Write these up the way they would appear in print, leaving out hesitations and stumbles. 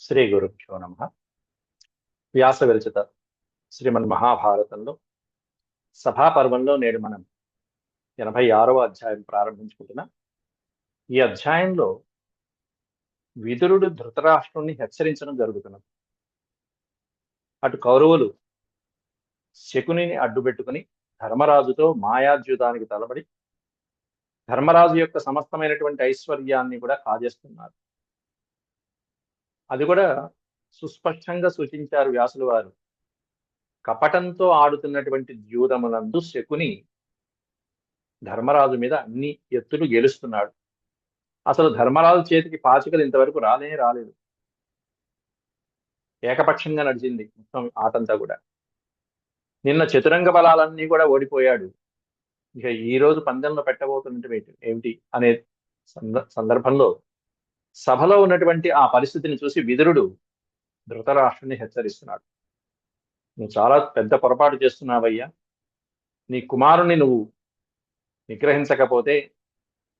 శ్రీ గురుభ్యో నమ. వ్యాస విరచిత శ్రీమన్ మహాభారతంలో సభాపర్వంలో నేడు మనం 86వ అధ్యాయం ప్రారంభించుకుంటున్నాం. ఈ అధ్యాయంలో విదురుడు ధృతరాష్ట్రుణ్ణి హెచ్చరించడం జరుగుతున్నది. అటు కౌరవులు శకునిని అడ్డుపెట్టుకుని ధర్మరాజుతో మాయాద్యూతానికి తలబడి ధర్మరాజు యొక్క సమస్తమైనటువంటి ఐశ్వర్యాన్ని కూడా కాజేస్తున్నారు. అది కూడా సుస్పష్టంగా సూచించారు వ్యాసులు వారు. కపటంతో ఆడుతున్నటువంటి ద్యూతమునందు శకుని ధర్మరాజు మీద అన్ని ఎత్తులు గెలుస్తున్నాడు. అసలు ధర్మరాజు చేతికి పాచికలు ఇంతవరకు రాలేదు. ఏకపక్షంగా నడిచింది మొత్తం ఆటంతా కూడా. నిన్న చతురంగ బలాలన్నీ కూడా ఓడిపోయాడు. ఇక ఈ రోజు పందెంలో పెట్టబోతున్నటువంటి ఏమిటి అనే సందర్భంలో సభలో ఉన్నటువంటి ఆ పరిస్థితిని చూసి విదురుడు ధృతరాష్ట్రుని హెచ్చరిస్తున్నాడు. నువ్వు చాలా పెద్ద పొరపాటు చేస్తున్నావయ్యా. నీ కుమారుణ్ణి నువ్వు నిగ్రహించకపోతే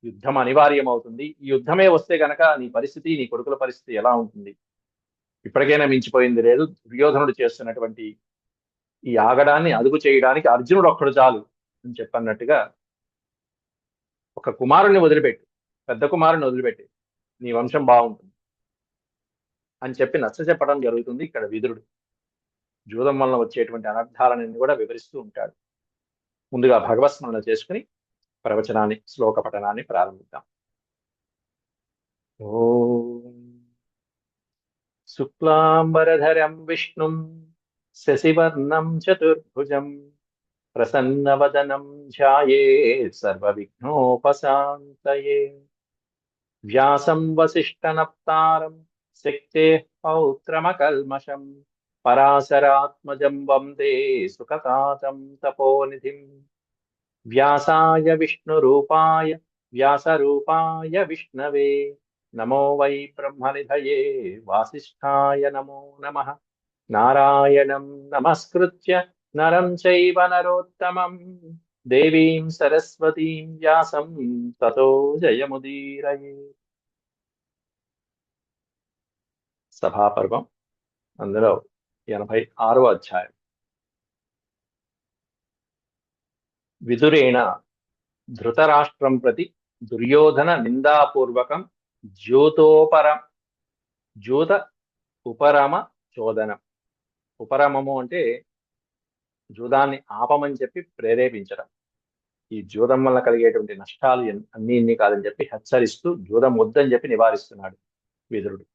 యుద్ధం అనివార్యం అవుతుంది. ఈ యుద్ధమే వస్తే గనక నీ పరిస్థితి, నీ కొడుకుల పరిస్థితి ఎలా ఉంటుంది? ఇప్పటికైనా మించిపోయింది లేదు. దుర్యోధనుడు చేస్తున్నటువంటి ఈ ఆగడాన్ని అదుపు చేయడానికి అర్జునుడు ఒక్కడు చాలు అని చెప్పన్నట్టుగా, ఒక కుమారుణ్ణి వదిలిపెట్టు, పెద్ద కుమారుని వదిలిపెట్టి నీ వంశం బాగుంటుంది అని చెప్పి నచ్చ చెప్పడం జరుగుతుంది. ఇక్కడ విదురుడు జూదం వలన వచ్చేటువంటి అనర్థాలన్నీ కూడా వివరిస్తూ ఉంటాడు. ముందుగా భగవత్స్మరణ చేసుకుని ప్రవచనాన్ని, శ్లోక పఠనాన్ని ప్రారంభిద్దాం. ఓం శుక్లాంబరధరం విష్ణుం శశివర్ణం చతుర్భుజం ప్రసన్నవదనం ధ్యాయేత్ సర్వవిఘ్నోపశాంతయే. వ్యాసం వసిష్ఠనప్తారం శక్తేః పౌత్రమకల్మషం పరాశరాత్మజం వందే సుఖతాతం తపోనిధిం. వ్యాసాయ విష్ణురూపాయ వ్యాసరూపాయ విష్ణవే నమో వై బ్రహ్మనిధయే వాసిష్ఠాయ నమో నమః. నారాయణం నమస్కృత్య నరం చైవ నరోత్తమం దేవీం సరస్వతీం వ్యాసం తతో జయముదీరయే. సభాపర్వం అందులో 86వ అధ్యాయం. విదురేణ ధృతరాష్ట్రం ప్రతి దుర్యోధన నిందాపూర్వకం జ్యోత ఉపరమ చోదనం. ఉపరమము అంటే జూదాన్ని ఆపమని చెప్పి ప్రేరేపించడం. ఈ జూదం వల్ల కలిగేటువంటి నష్టాలు అన్ని కాదని చెప్పి హెచ్చరిస్తూ జూదం వద్దని చెప్పి నివారిస్తున్నాడు విదురుడు.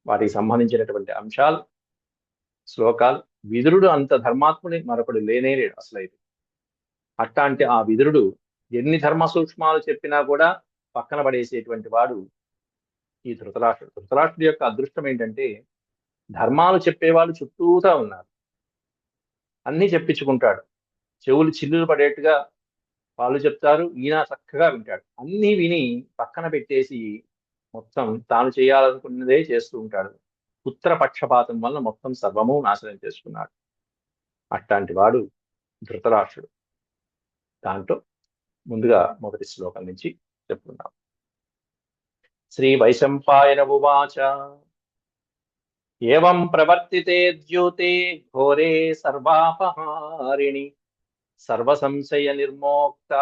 వాటికి సంబంధించినటువంటి అంశాలు, శ్లోకాలు. విదురుడు అంత ధర్మాత్ముని మరొకడు లేనేలేడు అసలైతే. అట్లాంటి ఆ విదురుడు ఎన్ని ధర్మ సూక్ష్మాలు చెప్పినా కూడా పక్కన పడేసేటువంటి వాడు ఈ ధృతరాష్ట్రుడు. ధృతరాష్ట్రుడి యొక్క అదృష్టం ఏంటంటే ధర్మాలు చెప్పేవాళ్ళు చుట్టూతా ఉన్నారు. అన్నీ చెప్పించుకుంటాడు. చెవులు చిల్లులు పడేట్టుగా వాళ్ళు చెప్తారు, ఈయన చక్కగా వింటాడు. అన్నీ విని పక్కన పెట్టేసి మొత్తం తాను చేయాలనుకున్నదే చేస్తూ ఉంటాడు. పుత్ర పక్షపాతం వల్ల మొత్తం సర్వము నాశనం చేసుకున్నాడు. అట్లాంటి వాడు ధృతరాష్ట్రుడు. దాంట్లో ముందుగా మొదటి శ్లోకం నుంచి చెప్పుకున్నాం. శ్రీ వైశంపాయన ఉవాచ ఏవం ప్రవర్తితే ద్యూతే ఘోరే సర్వాపహారిణి సర్వసంశయ నిర్మోక్త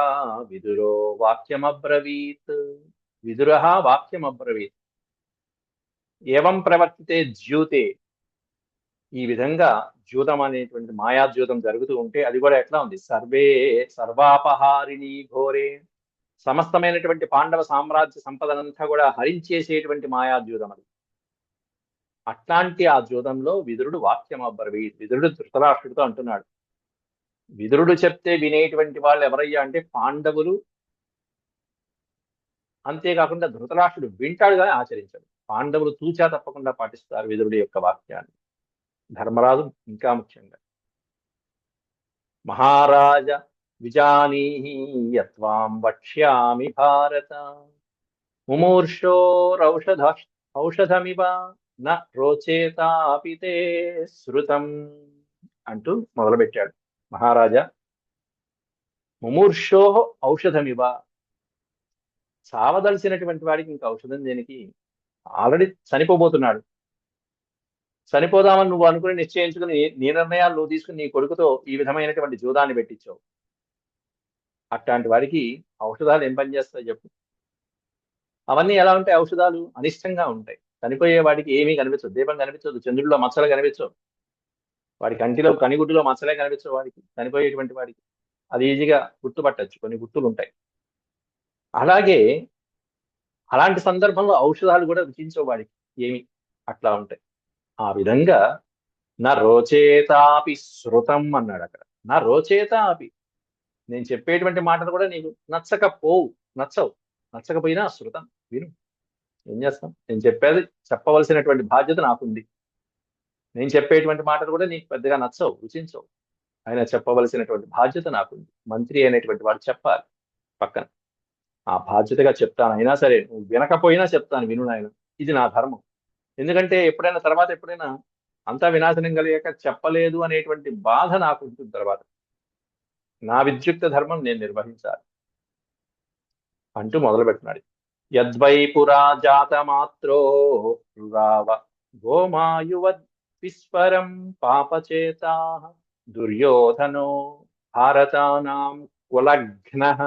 విదురో వాక్యమబ్రవీత్. విదురః వాక్యమబ్రవీత్. ఏవం ప్రవర్తితే ద్యూతే. ఈ విధంగా జూదం అనేటువంటి మాయాద్యూతం జరుగుతూ ఉంటే అది కూడా ఎట్లా ఉంది? సర్వాపహారిణి ఘోరే. సమస్తమైనటువంటి పాండవ సామ్రాజ్య సంపదనంతా కూడా హరించేసేటువంటి మాయాద్యూతం అది. అట్లాంటి ఆ జూదంలో విదురుడు వాక్యం అబ్రవీత్. విదురుడు ధృతరాష్ట్రుడితో అంటున్నాడు. విదురుడు చెప్తే వినేటువంటి వాళ్ళు ఎవరయ్యా అంటే పాండవులు. అంతేకాకుండా ధృతరాష్ట్రుడు వింటాడు కానీ ఆచరించాడు. పాండవులు తూచా తప్పకుండా పాటిస్తారు విదురుడి యొక్క వాక్యాన్ని. ధర్మరాజు ఇంకా ముఖ్యంగా. మహారాజ విజానీహి యత్వాం వక్ష్యామి భారత ఔషధమివ న రోచేతాపి తే శృతం అంటూ మొదలుపెట్టాడు. మహారాజా, ముమూర్షో ఔషధమివ. చావదలిసినటువంటి వాడికి ఇంకా ఔషధం దేనికి? ఆల్రెడీ చనిపోబోతున్నాడు. చనిపోదామని నువ్వు అనుకుని నిశ్చయించుకుని నీ నిర్ణయాలు నువ్వు తీసుకుని నీ కొడుకుతో ఈ విధమైనటువంటి జూదాన్ని పెట్టించావు. అట్లాంటి వాడికి ఔషధాలు ఏం పని చేస్తాయి చెప్పు? అవన్నీ ఎలా ఉంటాయి? ఔషధాలు అనిష్టంగా ఉంటాయి. చనిపోయే వాడికి ఏమీ కనిపించదు, దీపం కనిపించదు, చంద్రుడిలో మచ్చలు కనిపించవు, వాడి కంటిలో కనిగుడ్డులో మచ్చలే కనిపించవు వాడికి, చనిపోయేటువంటి వాడికి. అది ఈజీగా గుర్తుపట్టచ్చు, కొన్ని గుర్తులు ఉంటాయి. అలాగే అలాంటి సందర్భంలో ఔషధాలు కూడా రుచించవు వాడికి ఏమి, అట్లా ఉంటాయి. ఆ విధంగా నా రోచేతాపి శృతం అన్నాడు అక్కడ. నా రోచేతాపి, నేను చెప్పేటువంటి మాటలు కూడా నీకు నచ్చకపోవు, నచ్చవు. నచ్చకపోయినా శృతం, విను. ఏం చేస్తాం, నేను చెప్పేది చెప్పవలసినటువంటి బాధ్యత నాకుంది. నేను చెప్పేటువంటి మాటలు కూడా నీకు పెద్దగా నచ్చవు, రుచించవు. ఆయన చెప్పవలసినటువంటి బాధ్యత నాకుంది. మంత్రి అనేటువంటి వాడు చెప్పాలి పక్కన. ఆ బాధ్యతగా చెప్తాను, అయినా సరే నువ్వు వినకపోయినా చెప్తాను, విను నాయన, ఇది నా ధర్మం. ఎందుకంటే ఎప్పుడైనా తర్వాత ఎప్పుడైనా అంతా వినాశనం కలిగాక చెప్పలేదు అనేటువంటి బాధ నాకు ఉంటుంది తర్వాత. నా విద్యుక్త ధర్మం నేను నిర్వహించాలి అంటూ మొదలు పెట్టినాడు. యద్వై పురా జాతమాత్రో రావ గోమాయువద్ విస్వరం పాపచేతా దుర్యోధనో భారతానాం కులఘ్నః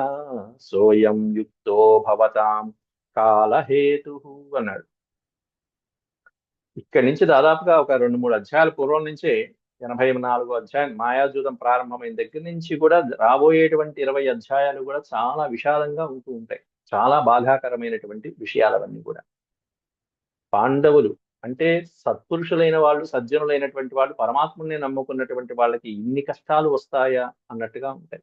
సోయం యుక్తో భవతాం కాలహేతు అన్నాడు. ఇక్కడి నుంచి దాదాపుగా ఒక 2-3 అధ్యాయాల పూర్వం నుంచే 84 అధ్యాయం మాయాజూదం ప్రారంభమైన దగ్గర నుంచి కూడా రాబోయేటువంటి 20 అధ్యాయాలు కూడా చాలా విషాదంగా ఉంటూ ఉంటాయి. చాలా బాధాకరమైనటువంటి విషయాలవన్నీ కూడా. పాండవులు అంటే సత్పురుషులైన వాళ్ళు, సజ్జనులైనటువంటి వాళ్ళు, పరమాత్ముని నమ్ముకున్నటువంటి వాళ్ళకి ఇన్ని కష్టాలు వస్తాయా అన్నట్టుగా ఉంటాయి.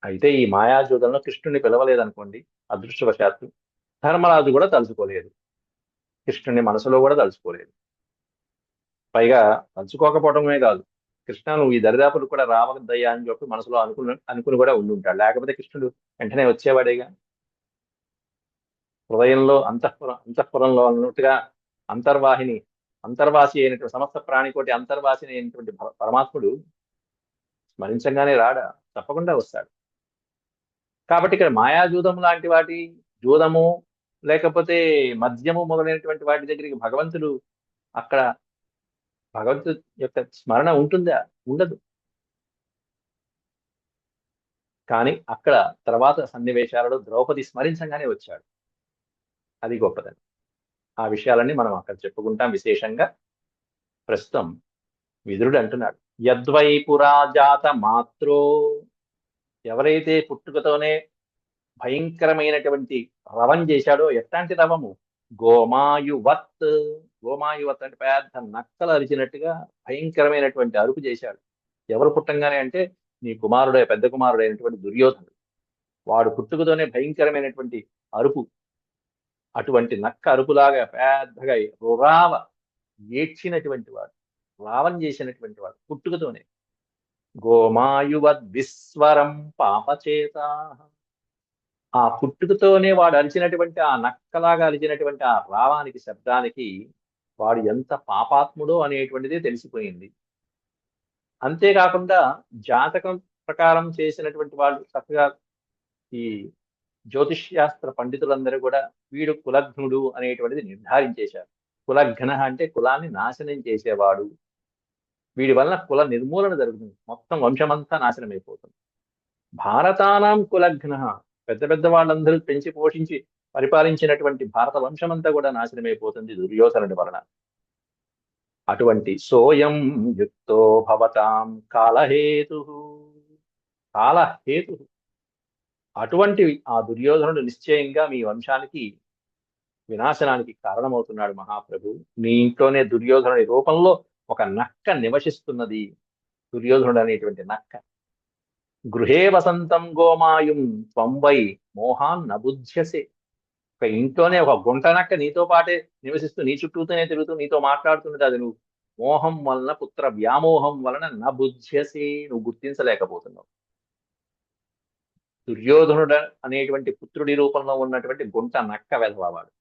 అయితే ఈ మాయాజూదంలో కృష్ణుని పిలవలేదనుకోండి అదృష్టవశాత్తు, ధర్మరాజు కూడా తలుచుకోలేదు, కృష్ణుని మనసులో కూడా తలుచుకోలేదు. పైగా తలుచుకోకపోవడమే కాదు, కృష్ణ నువ్వు ఈ దరిదాపులు కూడా రావద్దయ్యా అని చెప్పి మనసులో అనుకుని కూడా ఉండి ఉంటాడు. లేకపోతే కృష్ణుడు వెంటనే వచ్చేవాడేగా. హృదయంలో అంతఃపురంలో అన్నట్టుగా అంతర్వాహిని, అంతర్వాసి అయినటువంటి సమస్త ప్రాణికోటి అంతర్వాసి అయినటువంటి పరమాత్ముడు స్మరించగానే రాడా? తప్పకుండా వస్తాడు. కాబట్టి ఇక్కడ మాయాజూదం లాంటి వాటి, జూదము లేకపోతే మద్యము మొదలైనటువంటి వాటి దగ్గరికి భగవంతుడు, అక్కడ భగవంతుడి యొక్క స్మరణ ఉంటుందా? ఉండదు. కానీ అక్కడ తర్వాత సన్నివేశాలలో ద్రౌపది స్మరించగానే వచ్చాడు. అది గొప్పదని. ఆ విషయాలన్నీ మనం అక్కడ చెప్పుకుంటాం విశేషంగా. ప్రస్తుతం విదురుడు అంటున్నాడు, యద్వై పురా జాత మాత్రో, ఎవరైతే పుట్టుకతోనే భయంకరమైనటువంటి రవం చేశాడో, ఎట్లాంటి రవము? గోమాయువత్, గోమాయువత్ అంటే పెద్ద నక్కలు అరిచినట్టుగా భయంకరమైనటువంటి అరుపు చేశాడు. ఎవరు పుట్టంగానే అంటే నీ కుమారుడే, పెద్ద కుమారుడైనటువంటి దుర్యోధనుడు. వాడు పుట్టుకతోనే భయంకరమైనటువంటి అరుపు, అటువంటి నక్క అరుపులాగా పెద్దగా రురావ ఏడ్చినటువంటి వాడు, రావం చేసినటువంటి వాడు పుట్టుకతోనే. గోమాయువద్ విస్వరం పాపచేత, ఆ పుట్టుకతోనే వాడు అరిచినటువంటి, ఆ నక్కలాగా అరిచినటువంటి ఆ రావానికి, శబ్దానికి వాడు ఎంత పాపాత్ముడో అనేటువంటిదే తెలిసిపోయింది. అంతేకాకుండా జాతకం ప్రకారం చేసినటువంటి వాళ్ళు చక్కగా ఈ జ్యోతిష్శాస్త్ర పండితులందరూ కూడా వీడు కులఘ్నుడు అనేటువంటిది నిర్ధారించేశారు. కులఘ్న అంటే కులాన్ని నాశనం చేసేవాడు, వీడి వలన కుల నిర్మూలన జరుగుతుంది, మొత్తం వంశమంతా నాశనం అయిపోతుంది. భారతానాం కులఘ్న, పెద్ద పెద్ద వాళ్ళందరూ పెంచి పోషించి పరిపాలించినటువంటి భారత వంశమంతా కూడా నాశనమైపోతుంది దుర్యోధనుడి వలన. అటువంటి సోయం యుక్తో భవతాం కాలహేతు, కాలహేతు, అటువంటి ఆ దుర్యోధనుడు నిశ్చయంగా మీ వంశానికి వినాశనానికి కారణమవుతున్నాడు మహాప్రభు. మీ ఇంట్లోనే దుర్యోధనుడి రూపంలో ఒక నక్క నివసిస్తున్నది, దుర్యోధనుడు అనేటువంటి నక్క. గృహే వసంతం గోమాయుం త్వం వై మోహాన్ నబుధ్యసే, ఒక ఇంట్లోనే ఒక గుంట నక్క నీతో పాటే నివసిస్తూ నీ చుట్టూతోనే తిరుగుతూ నీతో మాట్లాడుతున్నది. అది నువ్వు మోహం వలన, పుత్ర వ్యామోహం వలన నబుధ్యసే, నువ్వు గుర్తించలేకపోతున్నావు. దుర్యోధనుడు అనేటువంటి పుత్రుడి రూపంలో ఉన్నటువంటి గుంట నక్క వెధవాడు,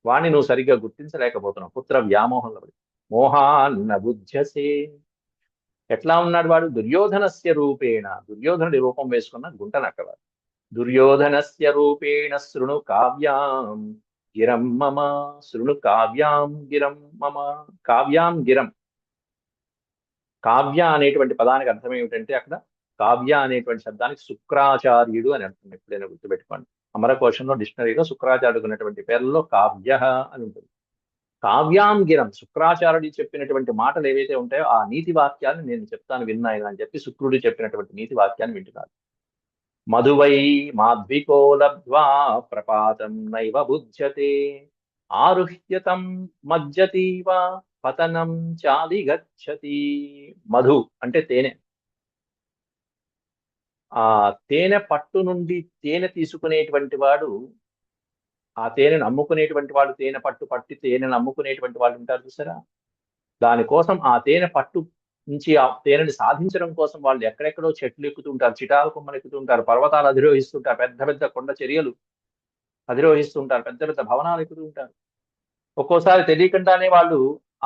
వాణ్ణి నువ్వు సరిగ్గా గుర్తించలేకపోతున్నావు. పుత్ర వ్యామోహంలో మోహాన్న బుధ్యసే. ఎట్లా ఉన్నాడు వాడు? దుర్యోధనస్య రూపేణ, దుర్యోధనుడి రూపం వేసుకున్న గుంట నక్కవాడు. దుర్యోధనస్య రూపేణ శృణు కావ్యాం గిరం మమ శృణు కావ్యాం గిరం మమ. కావ్యాం గిరం. కావ్య అనేటువంటి పదానికి అర్థం ఏమిటంటే అక్కడ కావ్య అనేటువంటి శబ్దానికి శుక్రాచార్యుడు అని అర్థం. ఎప్పుడైనా గుర్తుపెట్టుకోండి. అమరకోశంలో డిక్షనరీలో శుక్రాచార్యుడు ఉన్నటువంటి పేర్లలో కావ్య అని ఉంటుంది. కావ్యాంగిరం, శుక్రాచార్యుడు చెప్పినటువంటి మాటలు ఏవైతే ఉంటాయో ఆ నీతి వాక్యాన్ని నేను చెప్తాను విన్నాయన అని చెప్పి శుక్రుడు చెప్పినటువంటి నీతి వాక్యాన్ని వింటున్నాడు. మధువై మాధ్వికో లబ్ధ్వా ప్రపాతం నైవ బుధ్యతే ఆరుహ్యతం మజ్జతీవ పతనం చాదిగచ్చతి. మధు అంటే తేనె. ఆ తేనె పట్టు నుండి తేనె తీసుకునేటువంటి వాడు, ఆ తేనెను అమ్ముకునేటువంటి వాళ్ళు, తేనె పట్టు పట్టి తేనెను అమ్ముకునేటువంటి వాళ్ళు ఉంటారు చూసారా. దానికోసం ఆ తేనె పట్టు నుంచి ఆ తేనెని సాధించడం కోసం వాళ్ళు ఎక్కడెక్కడో చెట్లు ఎక్కుతుంటారు, చిటాలు కొమ్మలు ఎక్కుతుంటారు, పర్వతాలు అధిరోహిస్తుంటారు, పెద్ద పెద్ద కొండ చర్యలు అధిరోహిస్తుంటారు, పెద్ద పెద్ద భవనాలు ఎక్కుతూ ఉంటారు. ఒక్కోసారి తెలియకుండానే వాళ్ళు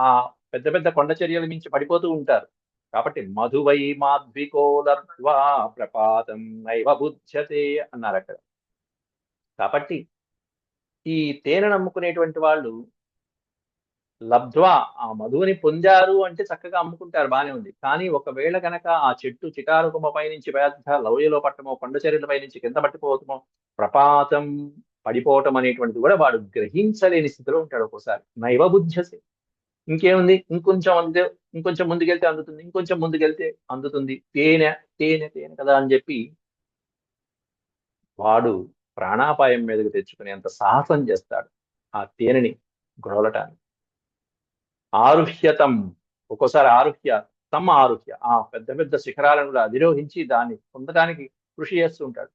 ఆ పెద్ద పెద్ద కొండ చర్యల మించి పడిపోతూ ఉంటారు. కాబట్టి మధువై మాధ్వికోలర్వా ప్రపాతం నైవ బుధ్యతే అన్నారు అక్కడ. కాబట్టి ఈ తేనెను అమ్ముకునేటువంటి వాళ్ళు లబ్ధ్వా, ఆ మధువుని పొందారు అంటే చక్కగా అమ్ముకుంటారు, బానే ఉంది. కానీ ఒకవేళ కనుక ఆ చెట్టు చిటారు కొమ్మ పైనుంచి పెద్ద లోయలో పట్టమో, కొండ చర్యల పైనుంచి కింద పట్టిపోవటమో, ప్రపాతం పడిపోవటం అనేటువంటిది కూడా వాడు గ్రహించలేని స్థితిలో ఉంటాడు ఒక్కోసారి. నైవ బుధ్యసే. ఇంకేముంది, ఇంకొంచెం ముందుకెళ్తే అందుతుంది, ఇంకొంచెం ముందుకెళ్తే అందుతుంది, తేనె తేనె తేనె కదా అని చెప్పి వాడు ప్రాణాపాయం మీదకి తెచ్చుకునేంత సాహసం చేస్తాడు ఆ తేనెని గ్రోలటానికి. ఆరుహ్యతం, ఒక్కోసారి ఆరుహ్య, తమ ఆరుహ్య, ఆ పెద్ద పెద్ద శిఖరాలను కూడా అధిరోహించి దాన్ని పొందడానికి కృషి చేస్తూ ఉంటాడు.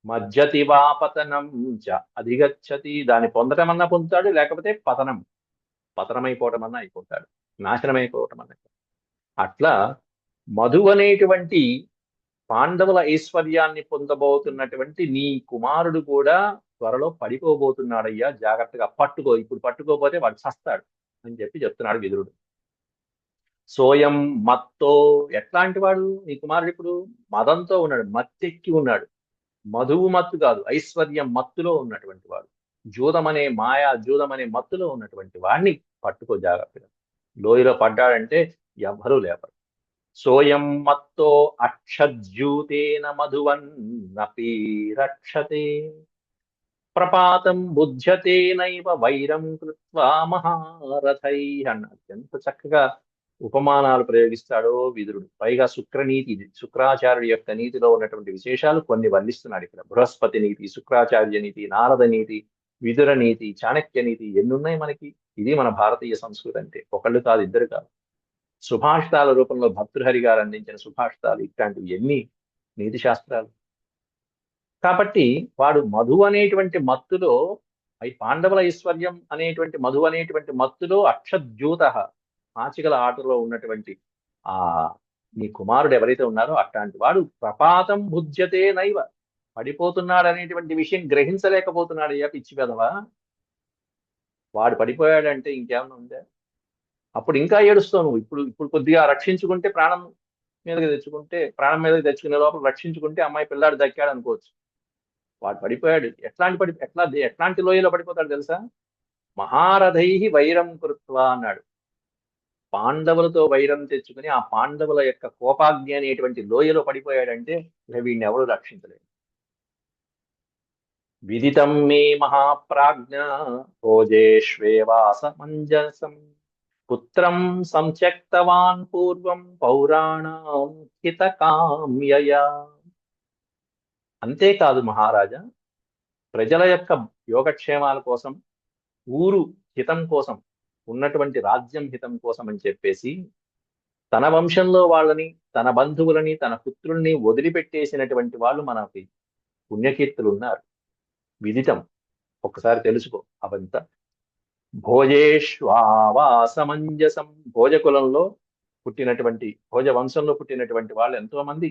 మజ్జతి వా పతనం చ అధిగచ్చతి, దాన్ని పొందటం అన్నా పొందుతాడు, లేకపోతే పతనమైపోవటం అన్నా అయిపోతాడు, నాశనమైపోవటం అన్నా. అట్లా మధు అనేటువంటి పాండవుల ఐశ్వర్యాన్ని పొందబోతున్నటువంటి నీ కుమారుడు కూడా త్వరలో పడిపోబోతున్నాడయ్యా, జాగ్రత్తగా పట్టుకో, ఇప్పుడు పట్టుకోపోతే వాడు చస్తాడు అని చెప్పి చెప్తున్నాడు విదురుడు. సోయం మత్తో, ఎట్లాంటి వాడు నీ కుమారుడు? ఇప్పుడు మదంతో ఉన్నాడు, మత్తెక్కి ఉన్నాడు. మధువు మత్తు కాదు, ఐశ్వర్యం మత్తులో ఉన్నటువంటి వాడు. జూదం అనే మత్తులో ఉన్నటువంటి వాడిని పట్టుకో జాగ్రత్తగా. లోయలో పడ్డాడంటే ఎవ్వరూ లేపరు. సోయం మత్తో అక్షజ్యూతేన మధువన్నపి రక్షతే ప్రపాతం బుధ్యతే నైవ వైరం కృత్వా మహారథై అన్నాడు. ఎంత చక్కగా ఉపమానాలు ప్రయోగిస్తాడో విదురుడు. పైగా శుక్రనీతి ఇది. శుక్రాచార్యుడి యొక్క నీతిలో ఉన్నటువంటి విశేషాలు కొన్ని వర్ణిస్తున్నాడు ఇక్కడ. బృహస్పతి నీతి, శుక్రాచార్య నీతి, నారద నీతి, విదుర నీతి, చాణక్య నీతి, ఎన్నున్నాయి మనకి. ఇది మన భారతీయ సంస్కృతి అంటే. ఒకళ్ళు కాదు, ఇద్దరు కాదు. సుభాషితాల రూపంలో భర్తృహరి గారు అందించిన సుభాషితాలు, ఇట్లాంటివి ఎన్ని నీతి శాస్త్రాలు. కాబట్టి వాడు మధు అనేటువంటి మత్తులో, ఈ పాండవుల ఐశ్వర్యం అనేటువంటి మధు అనేటువంటి మత్తులో అక్షద్యూత, పాచికల ఆటలో ఉన్నటువంటి ఆ నీ కుమారుడు ఎవరైతే ఉన్నారో అట్లాంటి వాడు ప్రపాతం భుజ్యతే నైవ, పడిపోతున్నాడు అనేటువంటి విషయం గ్రహించలేకపోతున్నాడు. అయ్యా పిచ్చి పెదవా, వాడు పడిపోయాడంటే ఇంకేమన్నా ఉందా? అప్పుడు ఇంకా ఏడుస్తావు నువ్వు. ఇప్పుడు ఇప్పుడు కొద్దిగా రక్షించుకుంటే, ప్రాణం మీదకి తెచ్చుకునే లోపల రక్షించుకుంటే అమ్మాయి పిల్లాడు దక్కాడు అనుకోవచ్చు. వాడు పడిపోయాడు. ఎట్లాంటి లోయలో పడిపోతాడు తెలుసా? మహారథై వైరం కృత్వా అన్నాడు. పాండవులతో వైరం తెచ్చుకుని ఆ పాండవుల యొక్క కోపాగ్ని అనేటువంటి లోయలో పడిపోయాడంటే ఇక వీడిని ఎవరు రక్షించలేడు. విదితం మే మహాప్రాజ్ఞ భోజేష్వేవాసమంజసం పుత్రం సంత్యక్తవాన్ పూర్వం పౌరాణాం హితకామ్యయా. అంతేకాదు మహారాజా, ప్రజల యొక్క యోగక్షేమాల కోసం, ఊరు హితం కోసం, ఉన్నటువంటి రాజ్యం హితం కోసం అని చెప్పేసి తన వంశంలో వాళ్ళని, తన బంధువులని, తన పుత్రుల్ని వదిలిపెట్టేసినటువంటి వాళ్ళు మనకి పుణ్యకీర్తులు ఉన్నారు. విదితం, ఒక్కసారి తెలుసుకో అవంతా. భోజేష్వాసమంజసం, భోజకులంలో పుట్టినటువంటి, భోజ వంశంలో పుట్టినటువంటి వాళ్ళు ఎంతో మంది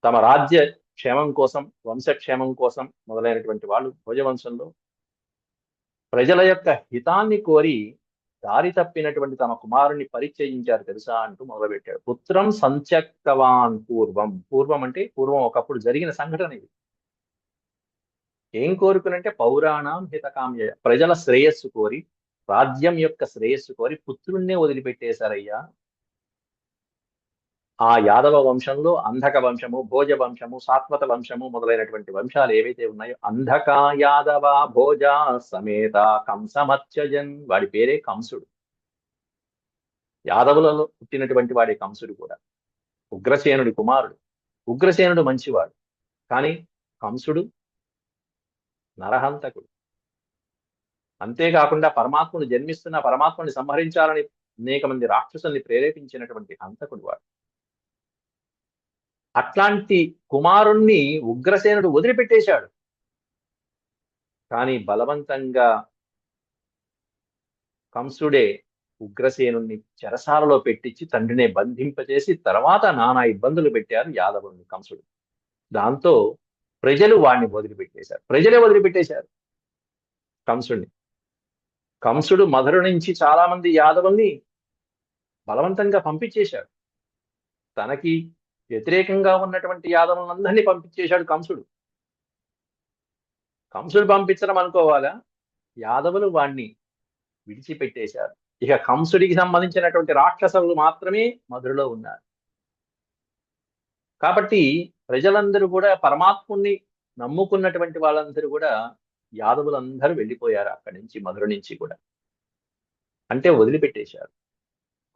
తమ రాజ్య క్షేమం కోసం, వంశక్షేమం కోసం మొదలైనటువంటి వాళ్ళు భోజవంశంలో ప్రజల యొక్క హితాన్ని కోరి దారి తప్పినటువంటి తమ కుమారుని పరిచయించారు తెలుసా అంటూ మొదలుపెట్టాడు. పుత్రం సంత్యక్తవాన్ పూర్వం. పూర్వం అంటే పూర్వం ఒకప్పుడు జరిగిన సంఘటన ఇది. ఏం కోరుకునంటే పౌరాణం హితకామ్య, ప్రజల శ్రేయస్సు కోరి, రాజ్యం యొక్క శ్రేయస్సు కోరి పుత్రుణ్ణే వదిలిపెట్టేశారయ్యా. ఆ యాదవ వంశంలో అంధక వంశము, భోజ వంశము, సాత్వత వంశము మొదలైనటువంటి వంశాలు ఏవైతే ఉన్నాయో, అంధక యాదవ భోజ సమేత కంసమత్యజన్, వాడి పేరే కంసుడు. యాదవులలో పుట్టినటువంటి వాడే కంసుడు కూడా. ఉగ్రసేనుడి కుమారుడు. ఉగ్రసేనుడు మంచివాడు, కానీ కంసుడు నరహంతకుడు. అంతేకాకుండా పరమాత్ముడు జన్మిస్తున్న పరమాత్ముని సంహరించాలని అనేక మంది రాక్షసుల్ని ప్రేరేపించినటువంటి హంతకుడు వాడు. అట్లాంటి కుమారుణ్ణి ఉగ్రసేనుడు వదిలిపెట్టేశాడు. కానీ బలవంతంగా కంసుడే ఉగ్రసేనుణ్ణి చెరసాలలో పెట్టించి తండ్రినే బంధింపచేసి తర్వాత నానా ఇబ్బందులు పెట్టారు యాదవుని కంసుడు. దాంతో ప్రజలు వాడిని వదిలిపెట్టేశారు. ప్రజలే వదిలిపెట్టేశారు కంసుడిని. కంసుడు మధుర నుంచి చాలా మంది యాదవుల్ని బలవంతంగా పంపించేశాడు. తనకి వ్యతిరేకంగా ఉన్నటువంటి యాదవులందరినీ పంపించేశాడు కంసుడు. కంసుడు పంపించడం అనుకోవాలా, యాదవులు వాణ్ణి విడిచిపెట్టేశారు. ఇక కంసుడికి సంబంధించినటువంటి రాక్షసులు మాత్రమే మధురలో ఉన్నారు. కాబట్టి ప్రజలందరూ కూడా, పరమాత్ముని నమ్ముకున్నటువంటి వాళ్ళందరూ కూడా, యాదవులందరూ వెళ్ళిపోయారు అక్కడి నుంచి, మధుర నుంచి కూడా. అంటే వదిలిపెట్టేశారు.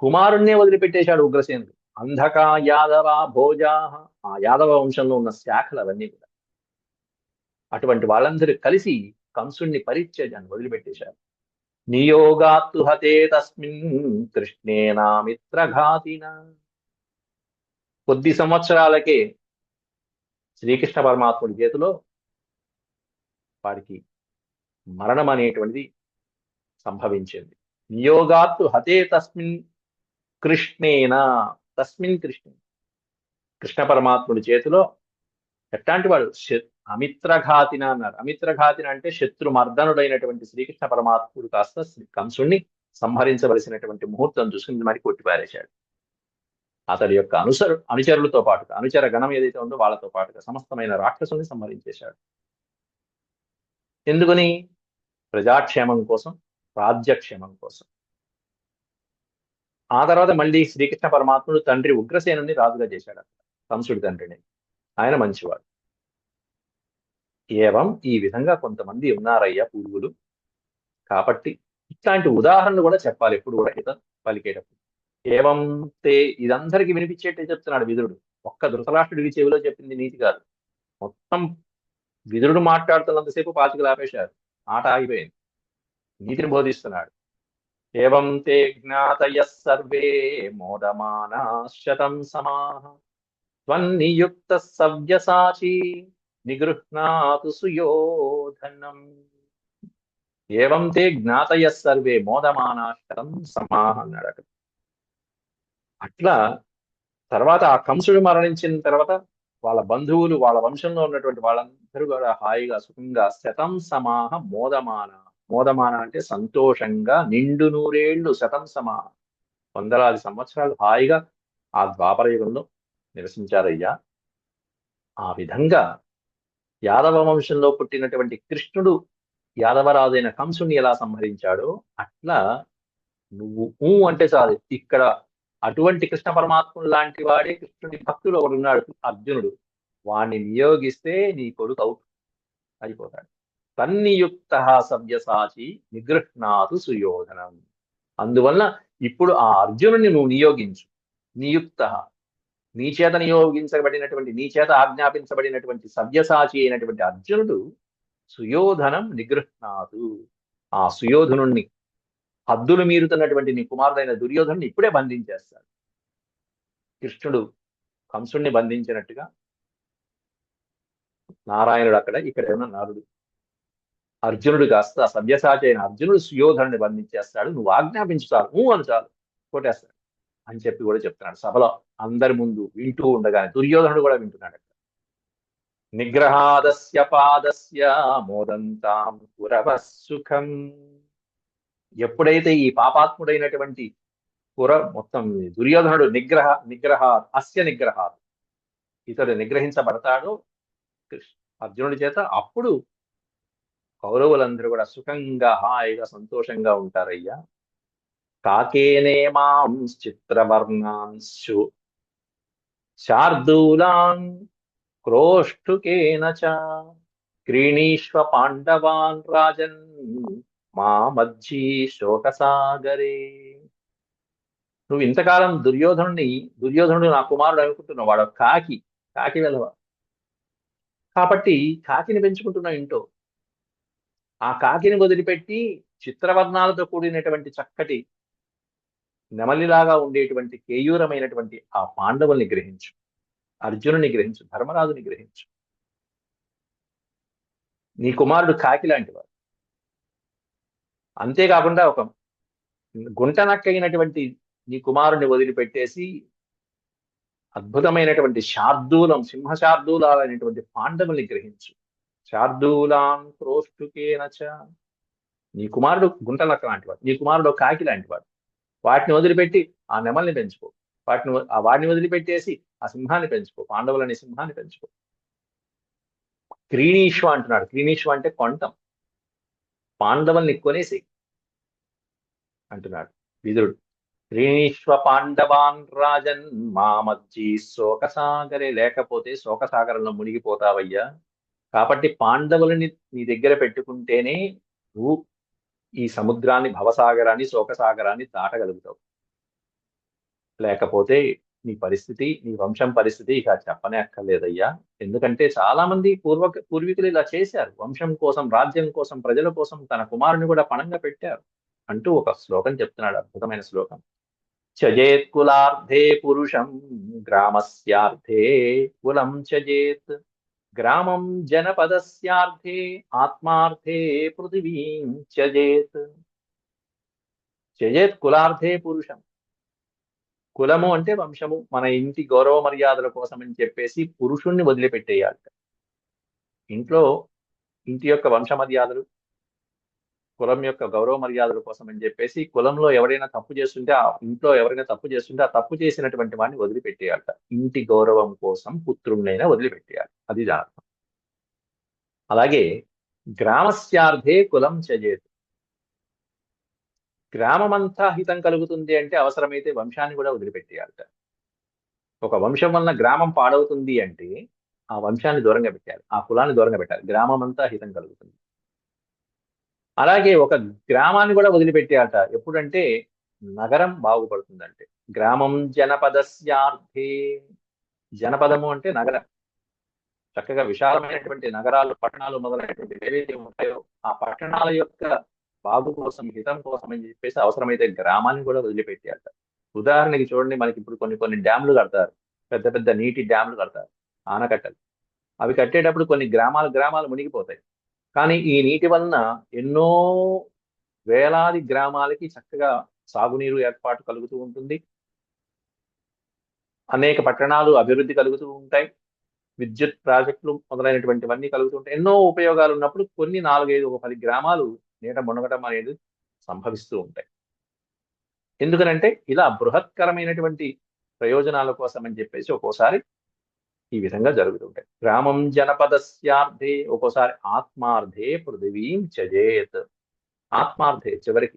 కుమారుణ్ణే వదిలిపెట్టేశాడు ఉగ్రసేనుడు. అంధక యాదవ భోజా, ఆ యాదవ వంశంలో ఉన్న శాఖలు అవన్నీ కూడా. అటువంటి వాళ్ళందరూ కలిసి కంసుణ్ణి పరిత్యజాన్ని వదిలిపెట్టేశారు. నియోగాత్తు హతే తస్మిన్ కృష్ణేనా మిత్రఘాతిన. కొద్ది సంవత్సరాలకే శ్రీకృష్ణ పరమాత్ముడి చేతిలో వాడికి మరణం అనేటువంటిది సంభవించింది. నియోగాత్తు హతే తస్మిన్ కృష్ణేన, తస్మిన్ కృష్ణ, కృష్ణ పరమాత్ముడి చేతిలో. ఎట్లాంటి వాడు? అమిత్రఘాతిన అన్నారు. అమిత్రఘాతిన అంటే శత్రుమర్దనుడైనటువంటి శ్రీకృష్ణ పరమాత్ముడు కాస్త కంసుణ్ణి సంహరించవలసినటువంటి ముహూర్తం చూసుకుని మరి కొట్టిపారేశాడు. అతడి యొక్క అనుచరులతో పాటుగా, అనుచర గణం ఏదైతే ఉందో వాళ్ళతో పాటుగా సమస్తమైన రాక్షసుల్ని సంహరించేశాడు. ఎందుకని? ప్రజాక్షేమం కోసం, రాజ్యక్షేమం కోసం. ఆ తర్వాత మళ్ళీ శ్రీకృష్ణ పరమాత్ముడు తండ్రి ఉగ్రసేనుని రాజుగా చేశాడు. కంసుడి తండ్రిని. ఆయన మంచివాడు. ఏవం, ఈ విధంగా కొంతమంది ఉన్నారయ్యా పూర్వులు. కాబట్టి ఇట్లాంటి ఉదాహరణలు కూడా చెప్పాలి ఎప్పుడు కూడా హిత పలికేటప్పుడు. ఏవం తే, ఇదందరికీ వినిపించేట్టే చెప్తున్నాడు విదురుడు. ఒక్క ధృతరాష్ట్రుడికి చెవిలో చెప్పింది నీతి కాదు. మొత్తం విదురుడు మాట్లాడుతున్నంతసేపు పాచికలు ఆపేశారు. ఆట ఆగిపోయింది. నీతిని బోధిస్తున్నాడు. ఏవం తే జ్ఞాతయ సర్వే మోదమానా శతం సమాః త్వన్నియుక్త సవ్యసాచి నిగృహ్ణాతు సుయోధనం. ఏవం తే జ్ఞాతయ సర్వే మోదమానా శతం సమాః అన్నాడు అక్కడ. అట్లా తర్వాత ఆ కంసుడు మరణించిన తర్వాత వాళ్ళ బంధువులు, వాళ్ళ వంశంలో ఉన్నటువంటి వాళ్ళందరూ కూడా హాయిగా సుఖంగా శతం సమాహ మోదమాన. మోదమాన అంటే సంతోషంగా నిండు నూరేళ్లు, శతం సమాహ వందలాది సంవత్సరాలు హాయిగా ఆ ద్వాపర యుగంలో నివసించారయ్యా. ఆ విధంగా యాదవ వంశంలో పుట్టినటువంటి కృష్ణుడు యాదవరాజైన కంసుని ఎలా సంహరించాడో అట్లా నువ్వు అంటే చాలు. ఇక్కడ అటువంటి కృష్ణ పరమాత్ముడు లాంటి వాడే కృష్ణుడి భక్తుడు ఒకడు ఉన్నాడు, అర్జునుడు. వాణ్ణి నియోగిస్తే నీ కొడుకు అవుట్ అయిపోతాడు. తన్నియుక్త సవ్యసాచి నిగృహ్ణాతు సుయోధనం. అందువల్ల ఇప్పుడు ఆ అర్జునుడిని నువ్వు నియోగించు. నియుక్త, నీ చేత నియోగించబడినటువంటి, నీ చేత ఆజ్ఞాపించబడినటువంటి సవ్యసాచి అయినటువంటి అర్జునుడు సుయోధనం నిగృహ్ణాతు. ఆ సుయోధనుణ్ణి, హద్దులు మీరుతున్నటువంటి నీ కుమారుడైన దుర్యోధనుని ఇప్పుడే బంధించేస్తాడు. కృష్ణుడు కంసుణ్ణి బంధించినట్టుగా నారాయణుడు అక్కడ, ఇక్కడ ఏమన్నా నారుడు. అర్జునుడు కాస్త సవ్యసాచి అయిన అర్జునుడు సుయోధనుని బంధించేస్తాడు. నువ్వు ఆజ్ఞాపించుతావు అని చాలు కొట్టేస్తాడు అని చెప్పి కూడా చెప్తున్నాడు సభలో అందరి ముందు. వింటూ ఉండగానే దుర్యోధనుడు కూడా వింటున్నాడు. నిగ్రహాదస్య పాదస్య మోదంతాం పురవ సుఖం. ఎప్పుడైతే ఈ పాపాత్ముడైనటువంటి మొత్తం దుర్యోధనుడు అస్య నిగ్రహాత్, ఇతడు నిగ్రహించబడతాడో అర్జునుడి చేత, అప్పుడు కౌరవులందరూ కూడా సుఖంగా హాయిగా సంతోషంగా ఉంటారయ్యా. కాకేనే మాం చిత్రవర్ణాంశు శార్దూలాన్ క్రోష్టుకేన చ క్రీణీష్వ పాండవాన్ రాజన్ మా మధ్యీ శోకసాగరే. నువ్వు ఇంతకాలం దుర్యోధనుడు నా కుమారుడు అనుకుంటున్నావు. వాడు కాకి, కాకి వెధవ. కాబట్టి కాకిని పెంచుకుంటున్నావు ఇంట్లో. ఆ కాకిని వదిలిపెట్టి చిత్రవర్ణాలతో కూడినటువంటి చక్కటి నెమలిలాగా ఉండేటువంటి కేయూరమైనటువంటి ఆ పాండవుల్ని గ్రహించు, అర్జునుని గ్రహించు, ధర్మరాజుని గ్రహించు. నీ కుమారుడు కాకి లాంటి వాడు. అంతేకాకుండా ఒక గుంటనక్కైనటువంటి నీ కుమారుని వదిలిపెట్టేసి అద్భుతమైనటువంటి శార్దూలం, సింహశార్దూలాలైనటువంటి పాండవుల్ని గ్రహించు. శార్దూలాం క్రోష్టుకేనచ. నీ కుమారుడు గుంటనక్క లాంటివాడు, నీ కుమారుడు కాకి లాంటివాడు. వాటిని వదిలిపెట్టి ఆ నెమల్ని పెంచుకో. వాటిని వదిలిపెట్టేసి ఆ సింహాన్ని పెంచుకో, పాండవులని సింహాన్ని పెంచుకో. క్రీణీష్వ అంటున్నాడు. క్రీణీష్వ అంటే కొంటం. పాండవుల్ని కొనేసి అంటున్నాడు విదురుడు. క్రీణీష్వ పాండవాన్ రాజన్ మా మధ్య శోకసాగరే. లేకపోతే శోకసాగరంలో మునిగిపోతావయ్యా. కాబట్టి పాండవులని నీ దగ్గర పెట్టుకుంటేనే నువ్వు ఈ సముద్రాన్ని, భవసాగరాన్ని, శోకసాగరాన్ని దాటగలుగుతావు. లేకపోతే నీ పరిస్థితి, నీ వంశం పరిస్థితి ఇక చెప్పనే అక్కర్లేదయ్యా. ఎందుకంటే చాలా మంది పూర్వీకులు ఇలా చేశారు. వంశం కోసం, రాజ్యం కోసం, ప్రజల కోసం తన కుమారుని కూడా పణంగా పెట్టారు అంటూ ఒక శ్లోకం చెప్తున్నాడు. అద్భుతమైన శ్లోకం. త్యజేత్ కులార్థే పురుషం గ్రామస్యార్థే కులం త్యజేత్ గ్రామం జనపదస్యార్థే ఆత్మార్థే పృథివీం త్యజేత్. త్యజేత్ కులార్థే పురుషం. కులము అంటే వంశము, మన ఇంటి గౌరవ మర్యాదల కోసం అని చెప్పేసి పురుషుణ్ణి వదిలిపెట్టేయాలి. ఇంటి యొక్క వంశ మర్యాదలు, కులం యొక్క గౌరవ మర్యాదల కోసం అని చెప్పేసి కులంలో ఎవరైనా తప్పు చేస్తుంటే, ఆ ఇంట్లో ఎవరైనా తప్పు చేస్తుంటే ఆ తప్పు చేసినటువంటి వాడిని వదిలిపెట్టేయాలట. ఇంటి గౌరవం కోసం పుత్రుణ్ణైనా వదిలిపెట్టేయాలి. అది జాగ్రత్త. అలాగే గ్రామస్యార్థే కులం త్యజేత్. గ్రామమంతా హితం కలుగుతుంది అంటే అవసరమైతే వంశాన్ని కూడా వదిలిపెట్టేయాలట. ఒక వంశం వలన గ్రామం పాడవుతుంది అంటే ఆ వంశాన్ని దూరంగా పెట్టాలి, ఆ కులాన్ని దూరంగా పెట్టాలి. గ్రామం అంతా హితం కలుగుతుంది. అలాగే ఒక గ్రామాన్ని కూడా వదిలిపెట్టేయాలట. ఎప్పుడంటే నగరం బాగుపడుతుందంటే. గ్రామం జనపదస్యార్థే. జనపదము అంటే నగరం. చక్కగా విశాలమైనటువంటి నగరాలు, పట్టణాలు మొదలైనటువంటి ఏవైతే ఉంటాయో ఆ పట్టణాల యొక్క బాగు కోసం, హితం కోసం అని చెప్పేసి అవసరమైతే గ్రామాన్ని కూడా వదిలిపెట్టారట. ఉదాహరణకి చూడండి, మనకి ఇప్పుడు కొన్ని డ్యామ్లు కడతారు. పెద్ద పెద్ద నీటి డ్యామ్లు కడతారు, ఆనకట్టలు. అవి కట్టేటప్పుడు కొన్ని గ్రామాలు మునిగిపోతాయి. కానీ ఈ నీటి వలన ఎన్నో వేలాది గ్రామాలకి చక్కగా సాగునీరు ఏర్పాటు కలుగుతూ ఉంటుంది. అనేక పట్టణాలు అభివృద్ధి కలుగుతూ ఉంటాయి. విద్యుత్ ప్రాజెక్టులు మొదలైనటువంటివన్నీ కలుగుతుంటాయి. ఎన్నో ఉపయోగాలు ఉన్నప్పుడు కొన్ని 4, 5, 10 గ్రామాలు నీట మునగటం అనేది సంభవిస్తూ ఉంటాయి. ఎందుకనంటే ఇలా బృహత్కరమైనటువంటి ప్రయోజనాల కోసం అని చెప్పేసి ఒక్కోసారి ఈ విధంగా జరుగుతుంటాయి. గ్రామం జనపదస్యార్థే, ఒక్కోసారి ఆత్మార్థే పృథివీం త్యజేత్. ఆత్మార్థే, చివరికి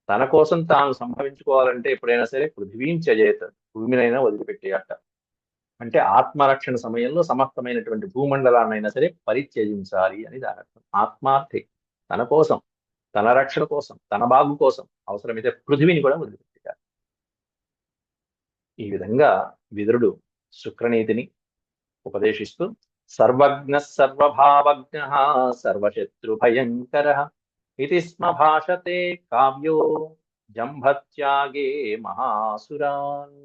తన కోసం తాను సంభవించుకోవాలంటే ఎప్పుడైనా సరే పృథివీం త్యజేత్, భూమినైనా వదిలిపెట్టేయట. అంటే ఆత్మరక్షణ సమయంలో సమస్తమైనటువంటి భూమండలాన్నైనా సరే పరిత్యజించాలి అని దాని అర్థం. ఆత్మార్థే, తన కోసం, తన రక్షణ కోసం, తన బాగు కోసం అవసరమైతే పృథివీని కూడా వదిలిపెట్టారు. ఈ విధంగా విదురుడు శుక్రనీతిని ఉపదేశిస్తూ సర్వజ్ఞ సర్వభావజ్ఞ సర్వశత్రు భయంకర ఇది స్మ భాషతే కావ్యో జంభత్యాగే మహాసురాన్.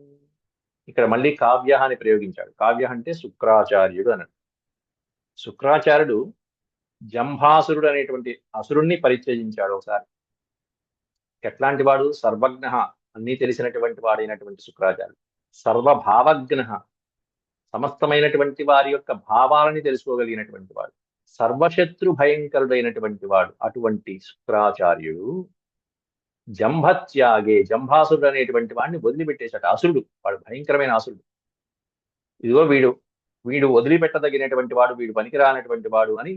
ఇక్కడ మళ్ళీ కావ్య అని ప్రయోగించాడు. కావ్య అంటే శుక్రాచార్యుడు అన్నాడు. శుక్రాచార్యుడు జంభాసురుడు అనేటువంటి అసురుణ్ణి పరిత్యజించాడు ఒకసారి. ఎట్లాంటి వాడు? సర్వజ్ఞ, అన్నీ తెలిసినటువంటి వాడైనటువంటి శుక్రాచార్యుడు. సర్వభావజ్ఞ, సమస్తమైనటువంటి వారి యొక్క భావాలని తెలుసుకోగలిగినటువంటి వాడు. సర్వశత్రు భయంకరుడైనటువంటి వాడు. అటువంటి శుక్రాచార్యుడు జంభత్యాగే, జంభాసురుడు అనేటువంటి వాడిని వదిలిపెట్టేశాడు. అసురుడు, వాడు భయంకరమైన అసురుడు. ఇదిగో వీడు వదిలిపెట్టదగినటువంటి వాడు, వీడు పనికిరానటువంటి వాడు అని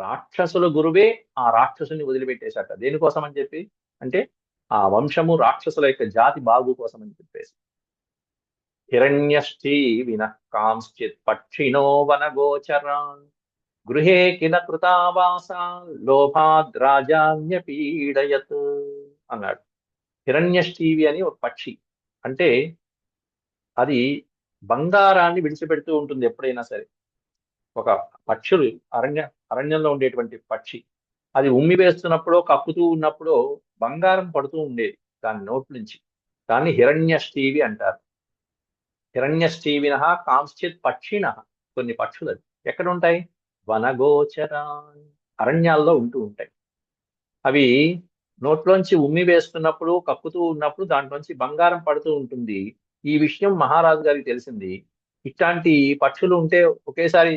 రాక్షసుల గురువే ఆ రాక్షసుని వదిలిపెట్టేశాట. దేనికోసం అని చెప్పి అంటే ఆ వంశము రాక్షసుల యొక్క జాతి బాగు కోసం అని చెప్పేసి. హిరణ్యష్ఠీ వినః కాంశ్చిత్ పక్షిణో వనగోచరాన్ గృహే కిల కృతావాసా లోభాద్రాజాన్యపీడయత్ అన్నాడు. హిరణ్యష్ఠీవి అని ఒక పక్షి, అంటే అది బంగారాన్ని విడిచిపెడుతూ ఉంటుంది ఎప్పుడైనా సరే. ఒక పక్షులు అరణ్యంలో ఉండేటువంటి పక్షి, అది ఉమ్మి వేస్తున్నప్పుడో కక్కుతూ ఉన్నప్పుడో బంగారం పడుతూ ఉండేది దాని నోటి నుంచి. దాన్ని హిరణ్యష్ఠీవి అంటారు. హిరణ్యష్ఠీవిన కాంశ్చిత్ పక్షిణ, కొన్ని పక్షులు అది ఎక్కడ ఉంటాయి? వనగోచరాన్, అరణ్యాల్లో ఉంటూ ఉంటాయి. అవి నోట్లోంచి ఉమ్మి వేస్తున్నప్పుడు కక్కుతూ ఉన్నప్పుడు దాంట్లోంచి బంగారం పడుతూ ఉంటుంది. ఈ విషయం మహారాజు గారికి తెలిసింది. ఇట్లాంటి పక్షులు ఉంటే ఒకేసారి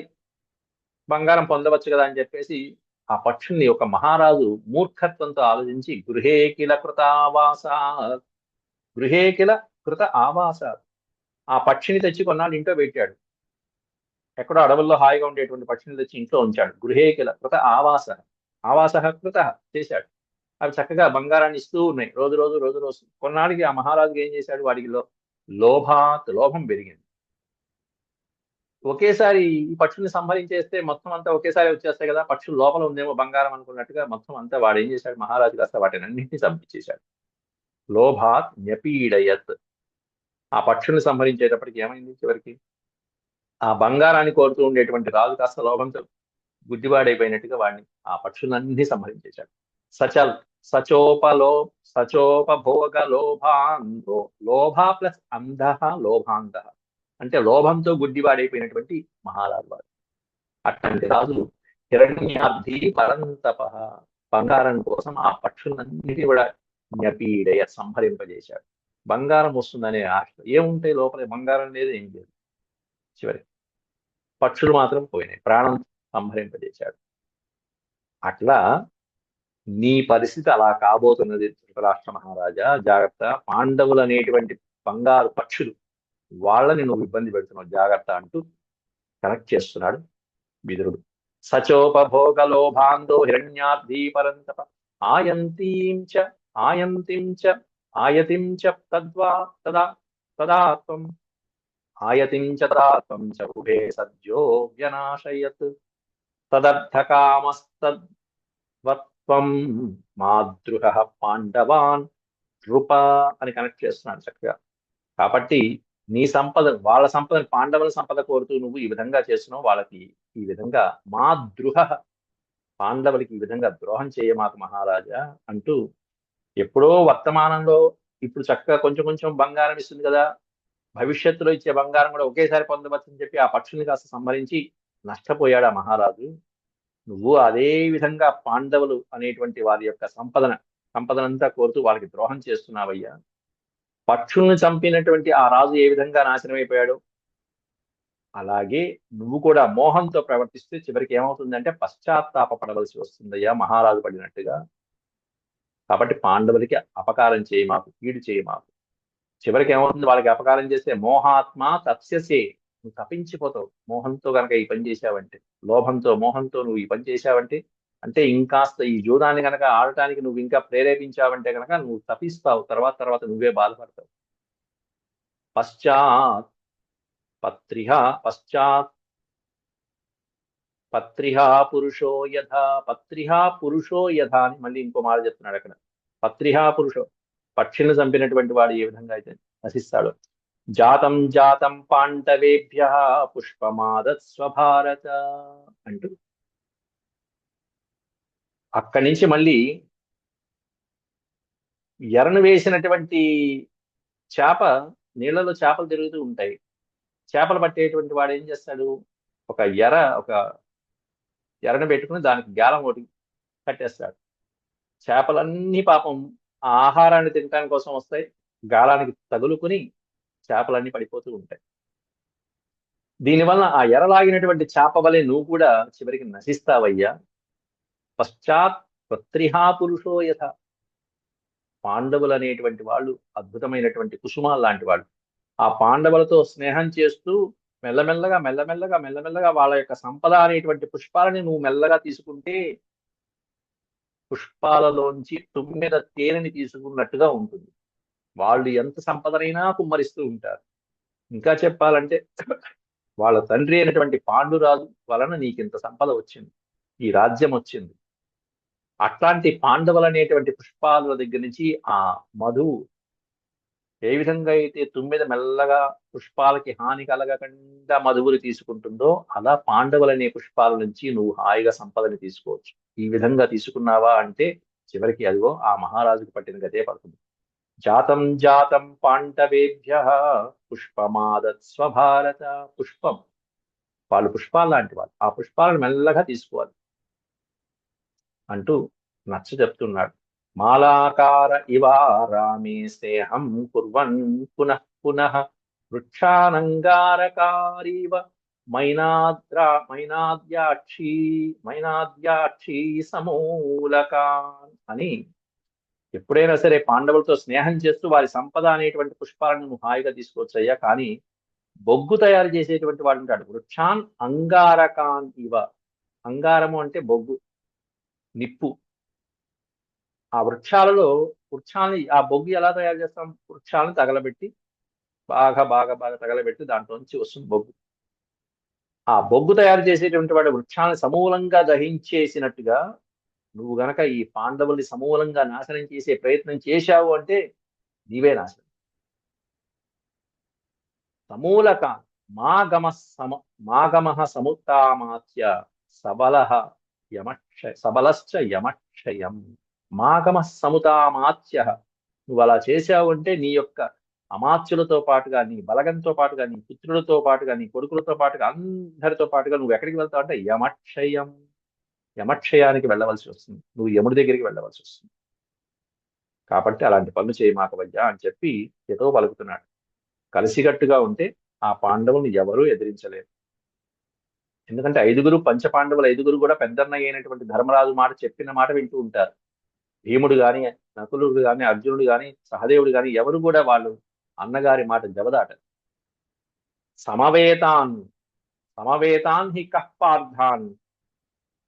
బంగారం పొందవచ్చు కదా అని చెప్పేసి ఆ పక్షుల్ని ఒక మహారాజు మూర్ఖత్వంతో ఆలోచించి గృహేకిల కృత ఆవాస, గృహేకిల కృత ఆవాస, ఆ పక్షిని తెచ్చి కొన్నాళ్ళు ఇంట్లో పెట్టాడు. ఎక్కడో అడవుల్లో హాయిగా ఉండేటువంటి పక్షిని తెచ్చి ఇంట్లో ఉంచాడు. గృహేకిల కృత ఆవాస, ఆవాస కృత చేశాడు. అవి చక్కగా బంగారాన్ని ఇస్తూ ఉన్నాయి రోజు రోజు రోజు రోజు. కొన్నాళ్ళకి ఆ మహారాజుకి ఏం చేశాడు? వాడికి లోభం పెరిగింది. ఒకేసారి ఈ పక్షుల్ని సంహరించేస్తే మొత్తం అంతా ఒకేసారి వచ్చేస్తాయి కదా, పక్షులు లోపల ఉందేమో బంగారం అనుకున్నట్టుగా మొత్తం అంతా వాడు ఏం చేశాడు? మహారాజు కాస్త వాటిని అన్నింటినీ చంపించేశాడు. లోభాత్ న్యపీడయత్, ఆ పక్షుల్ని సంహరించేటప్పటికి ఏమైంది? చివరికి ఆ బంగారాన్ని కోరుతూ ఉండేటువంటి రాజు కాస్త లోభంతో గుడ్డివాడైపోయినట్టుగా వాడిని ఆ పక్షులన్నీ సంహరించేశాడు. సచల్ సచోపలో సచోపభోగ లోభాంతో, లోభ ప్లస్ అంధ లోభాంధ, అంటే లోభంతో గుడ్డివాడైపోయినటువంటి మహారాజు వాడు. అట్లాంటి రాజు హిరణ్యార్థి పరంతప, బంగారం కోసం ఆ పక్షులన్నిటి కూడా జ్ఞపీడయ సంహరింపజేశాడు. బంగారం వస్తుందనే ఆశ ఏముంటాయి లోపల? బంగారం లేదు, ఏం లేదు. చివరి పక్షులు మాత్రం పోయినాయి, ప్రాణం సంహరింపజేశాడు. అట్లా నీ పరిస్థితి అలా కాబోతున్నది ధృతరాష్ట్ర మహారాజా, జాగ్రత్త. పాండవులు అనేటువంటి బంగారు పక్షులు, వాళ్ళని నువ్వు ఇబ్బంది పెడుతున్నావు, జాగ్రత్త అంటూ కనెక్ట్ చేస్తున్నాడు విదురుడు. సచోపభోగలోభాందో హిరణ్యార్థీ పరంతప ఆయంతీం చ ఆయతిం చ ఆయతిం చ తద్వా తదా తదాత్వం ఆయతిం చ తదాత్వం చ ఉభే సద్యో వ్యనాశయత్ తదర్థకామస్తద్వత్వం మాతృహ పాండవాన్ నృప అని కనెక్ట్ చేస్తున్నాడు చక్కగా. కాబట్టి నీ సంపద, వాళ్ళ సంపదని, పాండవుల సంపద కోరుతూ నువ్వు ఈ విధంగా చేస్తున్నావు. వాళ్ళకి ఈ విధంగా మా ద్రుహ, పాండవులకి ఈ విధంగా ద్రోహం చేయమాకు మహారాజా అంటూ, ఎప్పుడో వర్తమానంలో ఇప్పుడు చక్కగా కొంచెం కొంచెం బంగారం ఇస్తుంది కదా, భవిష్యత్తులో ఇచ్చే బంగారం కూడా ఒకేసారి పొందవచ్చని చెప్పి ఆ పక్షుల్ని కాస్త సంహరించి నష్టపోయాడు ఆ మహారాజు. నువ్వు అదే విధంగా పాండవులు అనేటువంటి వారి యొక్క సంపదనంతా కోరుతూ వాళ్ళకి ద్రోహం చేస్తున్నావయ్యా. పక్షుల్ని చంపినటువంటి ఆ రాజు ఏ విధంగా నాశనమైపోయాడు, అలాగే నువ్వు కూడా మోహంతో ప్రవర్తిస్తే చివరికి ఏమవుతుందంటే పశ్చాత్తాప పడవలసి వస్తుందయ్యా మహారాజు పడినట్టుగా. కాబట్టి పాండవులకి అపకారం చేయి మాకు, కీడు చేయి మాకు. చివరికి ఏమవుతుంది? వాళ్ళకి అపకారం చేస్తే మోహాత్మ తప్స్యసే, నువ్వు తప్పించిపోతావు. మోహంతో కనుక ఈ పని చేశావంటే, మోహంతో నువ్వు ఈ పని చేశావంటే, అంటే ఇంకాస్త ఈ జూదాన్ని కనుక ఆడటానికి నువ్వు ఇంకా ప్రేరేపించావంటే కనుక నువ్వు తప్పిస్తావు, తర్వాత తర్వాత నువ్వే బాధపడతావు. పశ్చాత్ పశ్చాత్ పురుషో యథ అని మళ్ళీ ఇంకో మాట చెప్తున్నాడు అక్కడ. పురుషో, పక్షిని చంపినటువంటి వాడు ఏ విధంగా అయితే నశిస్తాడు. జాతం జాతం పాండవేభ్య పుష్పమాదత్స్వ భారత అంటూ అక్కడి నుంచి మళ్ళీ ఎరను వేసినటువంటి చేప, నీళ్లలో చేపలు తిరుగుతూ ఉంటాయి. చేపలు పట్టేటువంటి వాడు ఏం చేస్తాడు? ఒక ఎరను పెట్టుకుని దానికి గాలం ఒకటి కట్టేస్తాడు. చేపలన్నీ పాపం ఆ ఆహారాన్ని తినడానికి కోసం వస్తాయి, గాలానికి తగులుకుని చేపలన్నీ పడిపోతూ ఉంటాయి. దీనివల్ల ఆ ఎరలాగినటువంటి చేప వలె నువ్వు కూడా చివరికి నశిస్తావయ్యా. పశ్చాత్ పురుషో యథ, పాండవులు అనేటువంటి వాళ్ళు అద్భుతమైనటువంటి కుసుమాలు లాంటి వాళ్ళు. ఆ పాండవులతో స్నేహం చేస్తూ మెల్లమెల్లగా మెల్లమెల్లగా మెల్లమెల్లగా వాళ్ళ యొక్క సంపద అనేటువంటి పుష్పాలని నువ్వు మెల్లగా తీసుకుంటే పుష్పాలలోంచి తుమ్మెద తేనెని తీసుకున్నట్టుగా ఉంటుంది. వాళ్ళు ఎంత సంపదనైనా కుమ్మరిస్తూ ఉంటారు. ఇంకా చెప్పాలంటే వాళ్ళ తండ్రి అయినటువంటి పాండురాజు వలన నీకింత సంపద వచ్చింది, ఈ రాజ్యం వచ్చింది. అట్లాంటి పాండవులు అనేటువంటి పుష్పాల దగ్గర నుంచి ఆ మధువు ఏ విధంగా అయితే తుమ్మెద మెల్లగా పుష్పాలకి హాని కలగకుండా మధువులు తీసుకుంటుందో అలా పాండవులనే పుష్పాల నుంచి నువ్వు హాయిగా సంపదని తీసుకోవచ్చు. ఈ విధంగా తీసుకున్నావా అంటే చివరికి అదిగో ఆ మహారాజుకు పట్టిన గతే పడుతుంది. జాతం జాతం పాండవేభ్య పుష్పమాదత్స్వ భారత. పుష్పం, వాళ్ళు పుష్పాలు లాంటి వాళ్ళు, ఆ పుష్పాలను మెల్లగా తీసుకోవాలి అంటూ నచ్చ చెప్తున్నాడు. మాలాకార ఇవా రామే స్నేహం కుర్వన్ పునః పునః వృక్షానంగారకారీవ మైనాద్యాక్షి మైనాద్యాక్షి సమూలకాన్ అని ఎప్పుడైనా సరే పాండవులతో స్నేహం చేస్తూ వారి సంపద అనేటువంటి పుష్పాలను నువ్వు హాయిగా తీసుకోవచ్చు అయ్యా. కానీ బొగ్గు తయారు చేసేటువంటి వాడు ఉంటాడు. వృక్షాన్ అంగారకాన్ ఇవ. అంగారము అంటే బొగ్గు, నిప్పు. ఆ వృక్షాలని ఆ బొగ్గు ఎలా తయారు చేస్తాం? వృక్షాలను తగలబెట్టి బాగా బాగా బాగా తగలబెట్టి దాంట్లో నుంచి వస్తుంది బొగ్గు. ఆ బొగ్గు తయారు చేసేటువంటి వాడు వృక్షాలను సమూలంగా దహించేసినట్టుగా నువ్వు గనక ఈ పాండవుల్ని సమూలంగా నాశనం చేసే ప్రయత్నం చేశావు అంటే నీవే నాశనం. సమూలక మాగమ సముత్మాత్య సబలశ్చ యమక్షయం. మాగమ సముతామాత్య. నువ్వు అలా చేశావు అంటే నీ యొక్క అమాత్యులతో పాటుగా, నీ బలగంతో పాటుగా, నీ పుత్రులతో పాటుగా, నీ కొడుకులతో పాటుగా, అందరితో పాటుగా నువ్వు ఎక్కడికి వెళ్తావు అంటే యమక్షయం. యమక్షయానికి వెళ్ళవలసి వస్తుంది, నువ్వు యముడి దగ్గరికి వెళ్ళవలసి వస్తుంది. కాబట్టి అలాంటి పనులు చేయమాకవయ్యా అని చెప్పి ఎటో పలుకుతున్నాడు. కలిసికట్టుగా ఉంటే ఆ పాండవుల్ని ఎవరూ ఎదిరించలేరు. ఎందుకంటే పంచపాండవులు ఐదుగురు కూడా పెద్దన్నయ్య అయినటువంటి ధర్మరాజు మాట చెప్పిన మాట వింటూ ఉంటారు. భీముడు గాని, నకులుడు గాని, అర్జునుడు గాని, సహదేవుడు గాని ఎవరు కూడా వాళ్ళు అన్నగారి మాట జవదాటరు. సమవేతాన్ సమవేతాన్ హి కః పార్థాన్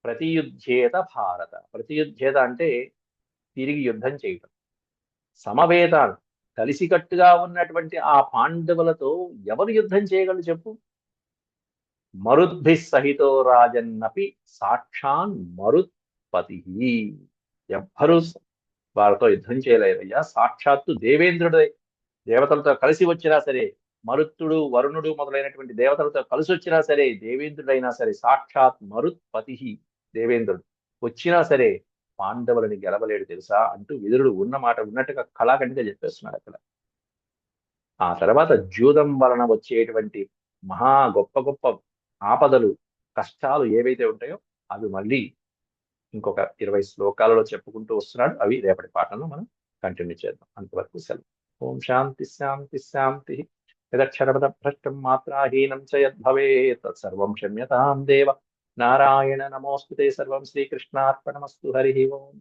ప్రతియుధ్యేత భారత. ప్రతియుధ్యేత అంటే తిరిగి యుద్ధం చేయటం. సమవేతాన్ కలిసికట్టుగా ఉన్నటువంటి ఆ పాండవులతో ఎవరు యుద్ధం చేయగలరు చెప్పు? మరుద్భి సహితో రాజన్నపి సాక్షాన్ మరుత్పతి. ఎవ్వరూ వారితో యుద్ధం చేయలేరయ్యా. సాక్షాత్తు దేవేంద్రుడు దేవతలతో కలిసి వచ్చినా సరే, మరుత్తుడు వరుణుడు మొదలైనటువంటి దేవతలతో కలిసి వచ్చినా సరే, దేవేంద్రుడైనా సరే, సాక్షాత్ మరుత్పతి దేవేంద్రుడు వచ్చినా సరే పాండవులని గెలవలేడు తెలుసా అంటూ విదురుడు ఉన్న మాట ఉన్నట్టుగా కళాఖండిగా చెప్పేస్తున్నాడు అక్కడ. ఆ తర్వాత జూదం వలన వచ్చేటువంటి మహా గొప్ప గొప్ప ఆపదలు, కష్టాలు ఏవైతే ఉంటాయో అవి మళ్ళీ ఇంకొక 20 శ్లోకాలలో చెప్పుకుంటూ వస్తున్నాడు. అవి రేపటి పాఠంలో మనం కంటిన్యూ చేద్దాం. అంతవరకు సెలవు. ఓం శాంతి శాంతి శాంతి. యదక్షరపద భ్రష్టం మాత్రాహీనం చ యద్భవేత్ తత్సర్వం క్షమ్యతాం దేవ. నారాయణ నమోస్తుతే. సర్వం శ్రీకృష్ణార్పణమస్తు. హరి ఓం.